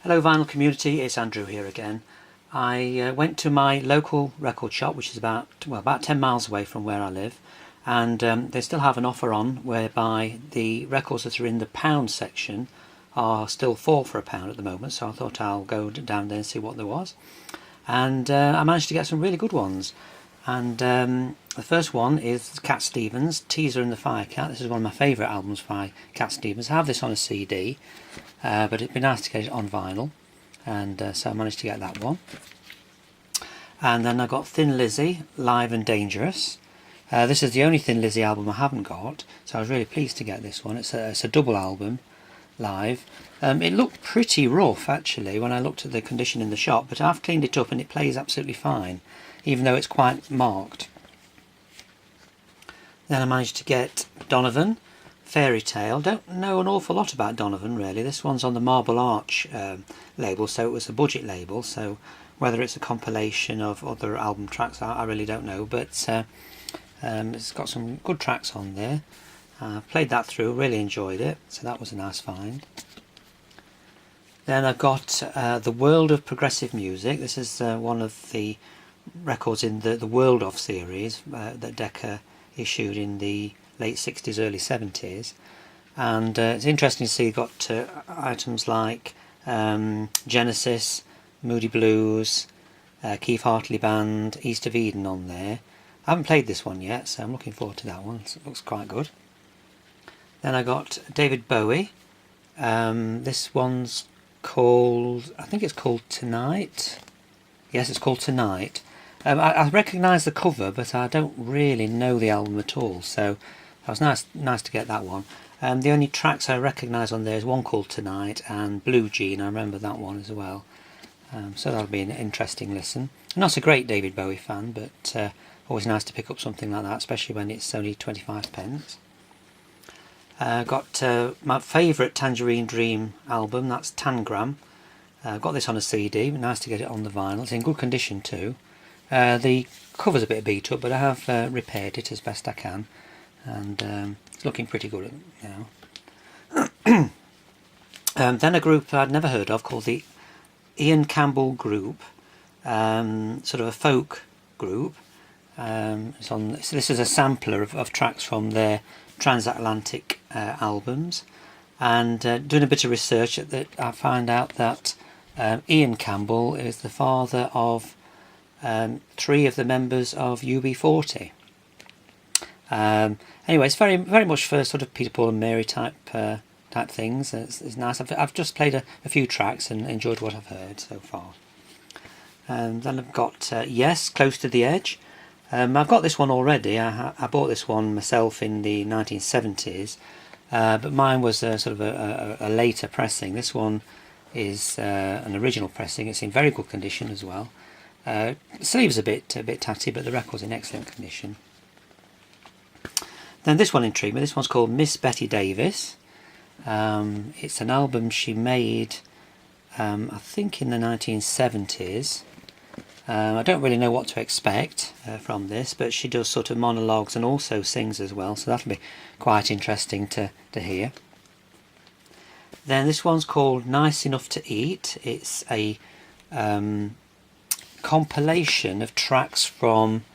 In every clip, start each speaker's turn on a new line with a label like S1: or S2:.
S1: Hello vinyl community, it's Andrew here again. I went to my local record shop, which is about 10 miles away from where I live, and they still have an offer on whereby the records that are in the pound section are still 4 for £1 at the moment, so I thought I'll go down there and see what there was. And I managed to get some really good ones. And the first one is Cat Stevens, Teaser and the Firecat. This is one of my favourite albums by Cat Stevens. I have this on a CD, but it'd be nice to get it on vinyl, and so I managed to get that one. And then I got Thin Lizzy, Live and Dangerous. This is the only Thin Lizzy album I haven't got, so I was really pleased to get this one. It's a double album, live. It looked pretty rough actually when I looked at the condition in the shop, but I've cleaned it up and it plays absolutely fine, even though it's quite marked. Then I managed to get Donovan, Fairy Tale. Don't know an awful lot about Donovan really. This one's on the Marble Arch label, so it was a budget label, so whether it's a compilation of other album tracks I really don't know, but it's got some good tracks on there. Played that through, really enjoyed it, so that was a nice find. Then I got The World of Progressive Music. This is one of the records in the World of series that Decca issued in the late 60s, early 70s. And it's interesting to see you've got items like Genesis, Moody Blues, Keith Hartley Band, East of Eden on there. I haven't played this one yet, so I'm looking forward to that one. It looks quite good. Then I got David Bowie. This one's called, I think it's called Tonight. Yes, it's called Tonight. I recognise the cover, but I don't really know the album at all, so that was nice to get that one. The only tracks I recognise on there is one called Tonight and Blue Jean. I remember that one as well. So that'll be an interesting listen. I'm not a great David Bowie fan, but always nice to pick up something like that, especially when it's only 25p. Got my favourite Tangerine Dream album, that's Tangram. Got this on a CD, nice to get it on the vinyl. It's in good condition too. The cover's a bit beat up, but I have repaired it as best I can, and it's looking pretty good now. Then a group I'd never heard of called the Ian Campbell Group, sort of a folk group. So this is a sampler of tracks from their transatlantic albums, and doing a bit of research that I found out that Ian Campbell is the father of 3 of the members of UB40. Anyway, it's very much for sort of Peter, Paul and Mary type things. It's nice. I've just played a few tracks and enjoyed what I've heard so far. Then I've got Yes, Close to the Edge. I've got this one already. I bought this one myself in the 1970s, but mine was sort of a later pressing. This one is an original pressing. It's in very good condition as well. The sleeve's a bit tatty, but the record's in excellent condition. Then this one intrigued me. This one's called Miss Betty Davis. It's an album she made, I think, in the 1970s. I don't really know what to expect from this, but she does sort of monologues and also sings as well, so that'll be quite interesting to hear. Then this one's called Nice Enough to Eat. It's a compilation of tracks from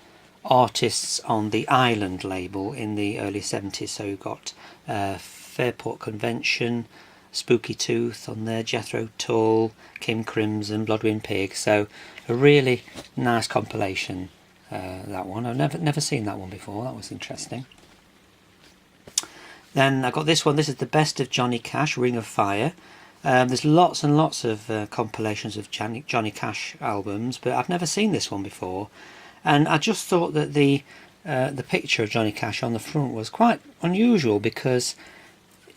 S1: artists on the Island label in the early 70s. So you've got Fairport Convention, Spooky Tooth on there, Jethro Tull, Kim Crimson, Bloodwind Pig. So a really nice compilation, that one. I've never seen that one before. That was interesting. Then I got this one. This is the Best of Johnny Cash, Ring of Fire. There's lots and lots of compilations of Johnny Cash albums, but I've never seen this one before. And I just thought that the picture of Johnny Cash on the front was quite unusual, because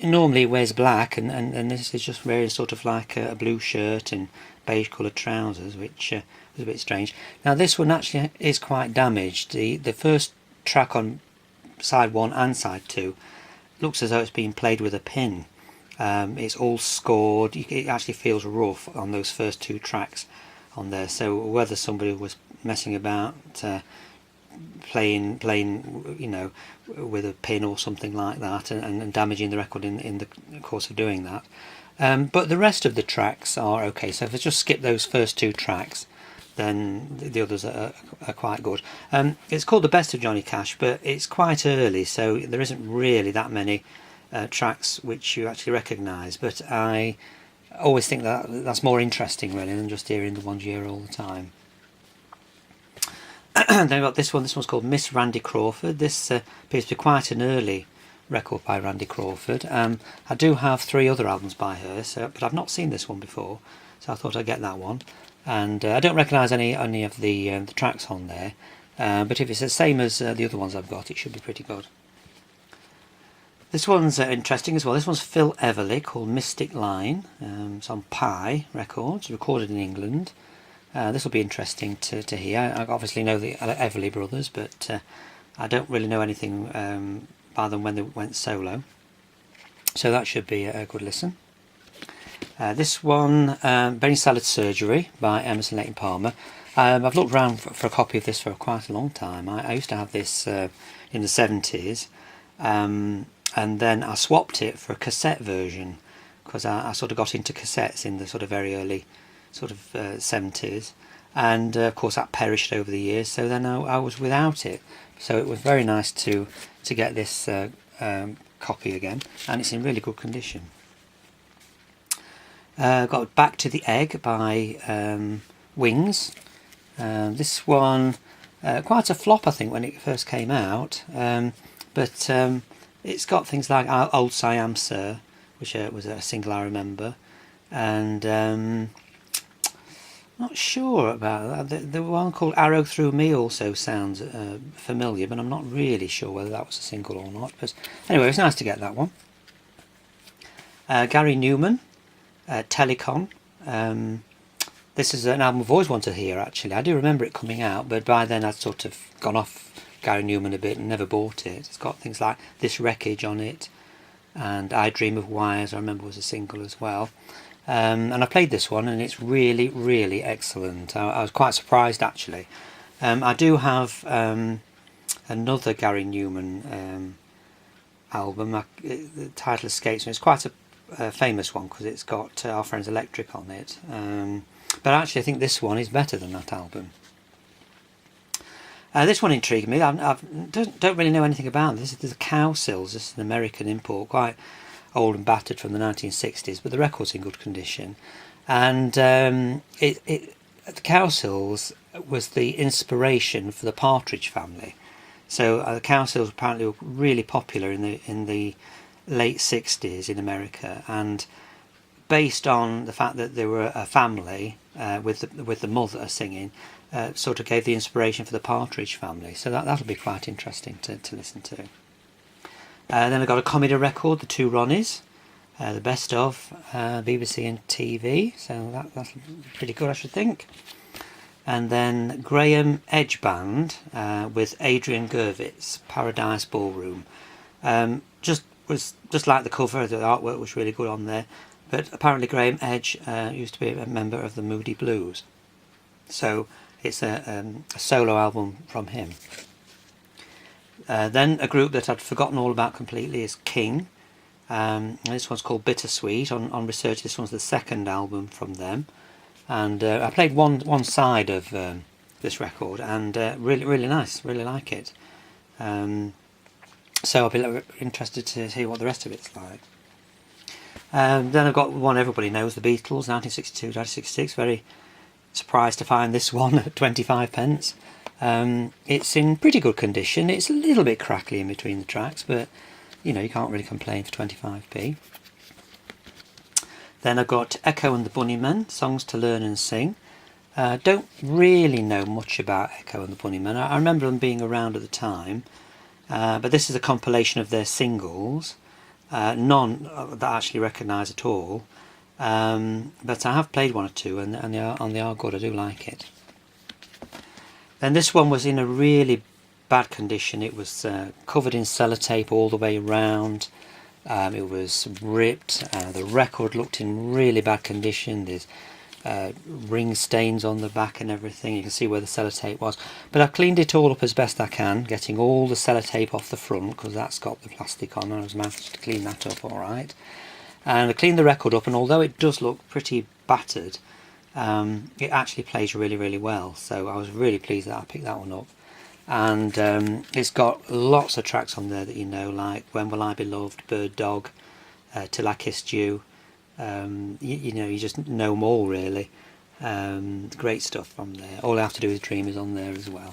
S1: normally he wears black, and this is just wearing sort of like a blue shirt and beige coloured trousers, which was a bit strange. Now this one actually is quite damaged. The first track on side 1 and side 2 looks as though it's been played with a pin. It's all scored. It actually feels rough on those first 2 tracks on there, so whether somebody was messing about playing with a pin or something like that, and damaging the record in the course of doing that, But the rest of the tracks are okay. So if I just skip those first 2 tracks, then the others are quite good. It's called The Best of Johnny Cash, but it's quite early, so there isn't really that many tracks which you actually recognise. But I always think that's more interesting, really, than just hearing the ones you hear all the time. Then we've got this one. This one's called Miss Randy Crawford. This appears to be quite an early record by Randy Crawford. I do have 3 other albums by her, but I've not seen this one before, so I thought I'd get that one. And I don't recognise any of the tracks on there, but if it's the same as the other ones I've got, it should be pretty good. This one's interesting as well. This one's Phil Everly, called Mystic Line. It's on Pye Records, recorded in England. This will be interesting to hear. I obviously know the Everly brothers, but I don't really know anything by them when they went solo. So that should be a good listen. This one, Benny Salad Surgery by Emerson, Lake and Palmer. I've looked around for a copy of this for quite a long time. I used to have this in the 70s, and then I swapped it for a cassette version, because I sort of got into cassettes in the sort of very early sort of 70s, and of course that perished over the years, so then I was without it. So it was very nice to get this copy again, and it's in really good condition. Got Back to the Egg by Wings. This one, quite a flop I think when it first came out, but it's got things like Old Siam Sir, which was a single I remember, and not sure about that. The one called Arrow Through Me also sounds familiar, but I'm not really sure whether that was a single or not. But anyway, it's nice to get that one. Gary Newman, Telecon. This is an album I've always wanted to hear, actually. I do remember it coming out, but by then I'd sort of gone off Gary Newman a bit and never bought it. It's got things like This Wreckage on it, and I Dream of Wires, I remember, was a single as well. And I played this one, and it's really, really excellent. I was quite surprised, actually. I do have another Gary Newman album. The title escapes me. It's quite a famous one because it's got Our Friends Electric on it. But actually I think this one is better than that album. This one intrigued me. I don't really know anything about this. This is the Cowsills. This is an American import, quite old and battered, from the 1960s, but the record's in good condition. And the Cowsills was the inspiration for the Partridge Family. So the Cowsills apparently were really popular in the late 60s in America, and based on the fact that they were a family with the mother singing, sort of gave the inspiration for the Partridge Family. So that'll be quite interesting to listen to. Then I've got a comedy record, The Two Ronnies, the best of BBC and TV. So that's pretty good, I should think. And then Graham Edge Band with Adrian Gervitz, Paradise Ballroom. Just like the cover, the artwork was really good on there. But apparently Graham Edge used to be a member of the Moody Blues. So it's a solo album from him. Then a group that I'd forgotten all about completely is King. This one's called Bittersweet. On research, this one's the second album from them. And I played one side of this record, and really, really nice. Really like it. So I'll be interested to see what the rest of it's like. Then I've got one everybody knows, The Beatles, 1962-1966. Very surprised to find this one at 25 pence. It's in pretty good condition. It's a little bit crackly in between the tracks, but you know, you can't really complain for 25p. Then I've got Echo and the Bunnymen, Songs to Learn and Sing. Don't really know much about Echo and the Bunnymen. I remember them being around at the time, but this is a compilation of their singles, none that I actually recognise at all. But I have played one or two, and they are good. I do like it. Then this one was in a really bad condition. It was covered in sellotape all the way around. It was ripped. The record looked in really bad condition. There's ring stains on the back and everything. You can see where the sellotape was. But I cleaned it all up as best I can, getting all the sellotape off the front, because that's got the plastic on, and I was managed to clean that up all right. And I cleaned the record up, and although it does look pretty battered, it actually plays really, really well. So I was really pleased that I picked that one up. And it's got lots of tracks on there that you know, like When Will I Be Loved, Bird Dog, Till I Kissed You. You know, you just know them all really. Great stuff from there. All I Have to Do Is Dream is on there as well.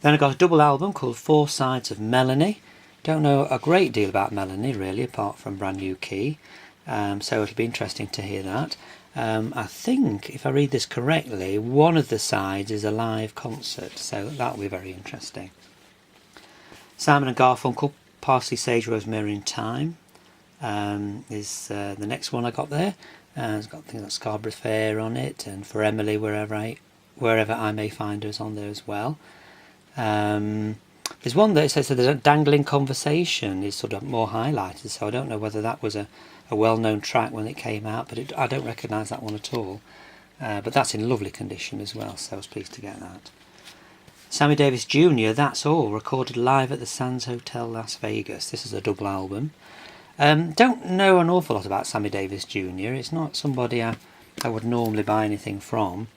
S1: Then I got a double album called Four Sides of Melanie. Don't know a great deal about Melanie really, apart from Brand New Key. So it'll be interesting to hear that. I think, if I read this correctly, one of the sides is a live concert, so that'll be very interesting. Simon and Garfunkel, Parsley, Sage, Rosemary and Thyme is the next one I got there. It's got things like Scarborough Fair on it, and For Emily, Wherever I May Find Her is on there as well. There's one that says that there's a Dangling Conversation is sort of more highlighted, so I don't know whether that was a well-known track when it came out, but I don't recognise that one at all. But that's in lovely condition as well, so I was pleased to get that. Sammy Davis Jr., That's All, recorded live at the Sands Hotel Las Vegas. This is a double album. Don't know an awful lot about Sammy Davis Jr. It's not somebody I would normally buy anything from.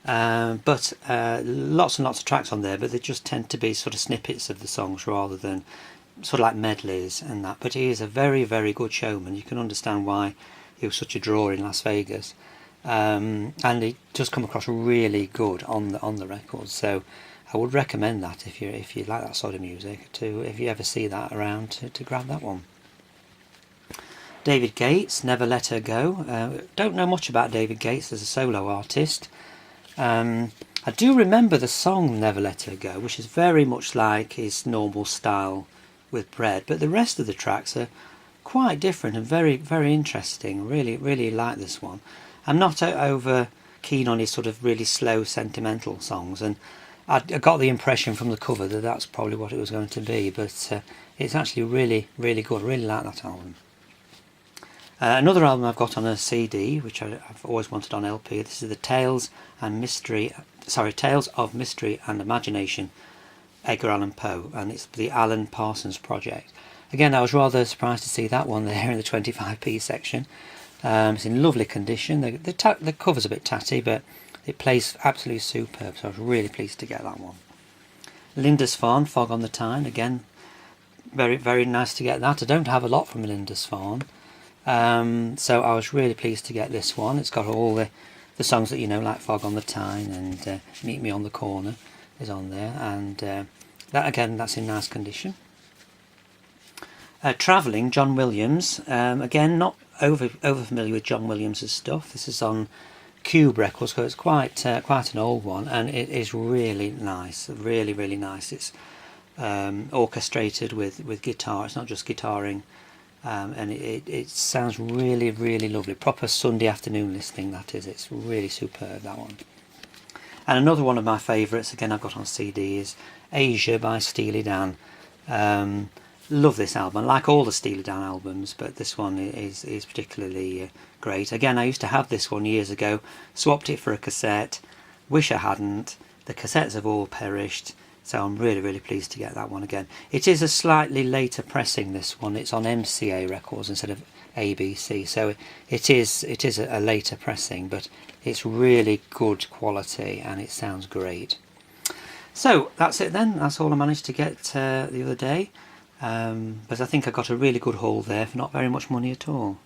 S1: But lots and lots of tracks on there, but they just tend to be sort of snippets of the songs rather than sort of like medleys and that. But he is a very, very good showman. You can understand why he was such a draw in Las Vegas, and he does come across really good on the record. So I would recommend that if you like that sort of music, if you ever see that around, to grab that one. David Gates, Never Let Her Go. Don't know much about David Gates as a solo artist. I do remember the song Never Let Her Go, which is very much like his normal style with Bread, but the rest of the tracks are quite different and very, very interesting. Really, really like this one. I'm not over keen on his sort of really slow, sentimental songs, and I got the impression from the cover that that's probably what it was going to be, but it's actually really, really good. Really like that album. Another album I've got on a CD, which I've always wanted on LP. This is the Tales of Mystery and Imagination, Edgar Allan Poe, and it's the Alan Parsons Project. Again, I was rather surprised to see that one there in the 25p section. It's in lovely condition. The cover's a bit tatty, but it plays absolutely superb, so I was really pleased to get that one. Lindisfarne, Fog on the Tyne. Again, very, very nice to get that. I don't have a lot from Lindisfarne. So I was really pleased to get this one. It's got all the songs that you know, like Fog on the Tyne and Meet Me on the Corner is on there, and that's in nice condition. Travelling, John Williams. Again, not over familiar with John Williams' stuff. This is on Cube Records, so it's quite an old one, and it is really nice, really, really nice. It's orchestrated with guitar. It's not just guitaring. And it sounds really, really lovely. Proper Sunday afternoon listening, that is. It's really superb, that one. And another one of my favourites, again I've got on CD, is Asia by Steely Dan. Love this album. I like all the Steely Dan albums, but this one is particularly great. Again, I used to have this one years ago, swapped it for a cassette. Wish I hadn't. The cassettes have all perished. So I'm really, really pleased to get that one again. It is a slightly later pressing, this one. It's on MCA Records instead of ABC. So it is a later pressing, but it's really good quality and it sounds great. So that's it then. That's all I managed to get the other day. But I think I got a really good haul there for not very much money at all.